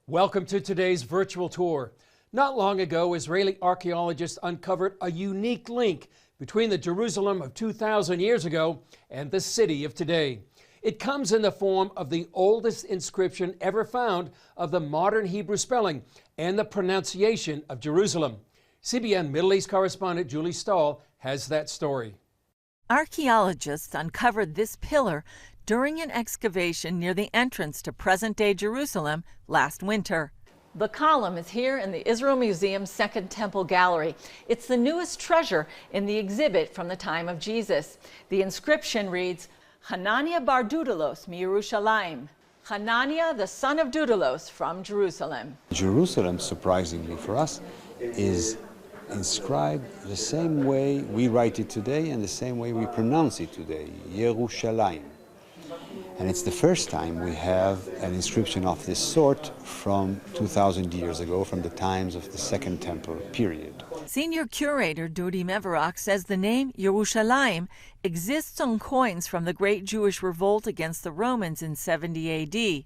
Welcome to today's virtual tour. Not long ago, Israeli archaeologists uncovered a unique link between the Jerusalem of 2,000 years ago and the city of today. It comes in the form of the oldest inscription ever found of the modern Hebrew spelling and the pronunciation of Jerusalem. CBN Middle East correspondent Julie Stahl has that story. Archaeologists uncovered this pillar during an excavation near the entrance to present-day Jerusalem last winter. The column is here in the Israel Museum's Second Temple Gallery. It's the newest treasure in the exhibit from the time of Jesus. The inscription reads, Hananiah bar Dudalos mi Yerushalayim. Hananiah, the son of Dudalos, from Jerusalem. Jerusalem, surprisingly for us, is inscribed the same way we write it today and the same way we pronounce it today, Yerushalayim. And it's the first time we have an inscription of this sort from 2,000 years ago, from the times of the Second Temple period. Senior curator Dodi Mevorach says the name Yerushalayim exists on coins from the Great Jewish Revolt against the Romans in 70 A.D.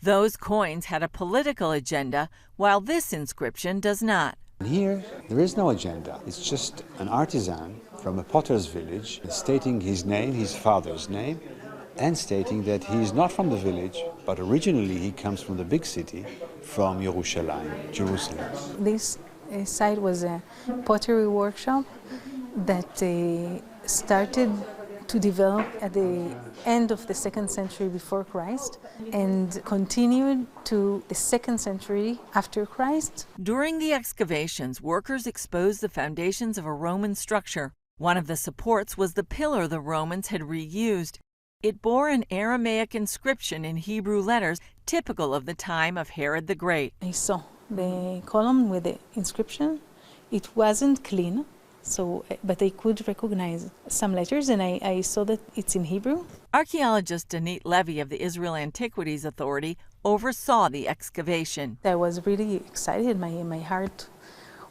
Those coins had a political agenda, while this inscription does not. Here, there is no agenda. It's just an artisan from a potter's village stating his name, his father's name, and stating that he is not from the village, but originally he comes from the big city, from Yerushalayim, Jerusalem. This site was a pottery workshop that started to develop at the end of the 2nd century before Christ and continued to the 2nd century after Christ. During the excavations, workers exposed the foundations of a Roman structure. One of the supports was the pillar the Romans had reused. It bore an Aramaic inscription in Hebrew letters typical of the time of Herod the Great. I saw the column with the inscription. It wasn't clean, but I could recognize some letters, and I saw that it's in Hebrew. Archaeologist Danit Levy of the Israel Antiquities Authority oversaw the excavation. I was really excited. My heart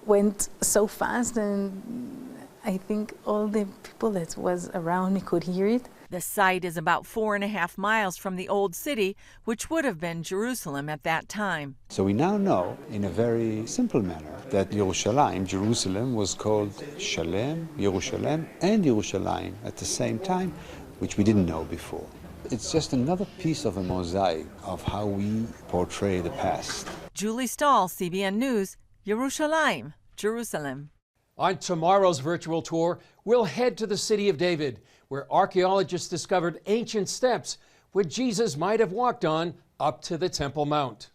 went so fast, and I think all the people that was around me could hear it. The site is about 4.5 miles from the old city, which would have been Jerusalem at that time. So we now know, in a very simple manner, that Yerushalayim, Jerusalem, was called Shalem, Yerushalem, and Yerushalayim at the same time, which we didn't know before. It's just another piece of a mosaic of how we portray the past. Julie Stahl, CBN News, Yerushalayim, Jerusalem. On tomorrow's virtual tour, we'll head to the city of David, where archaeologists discovered ancient steps which Jesus might have walked on up to the Temple Mount.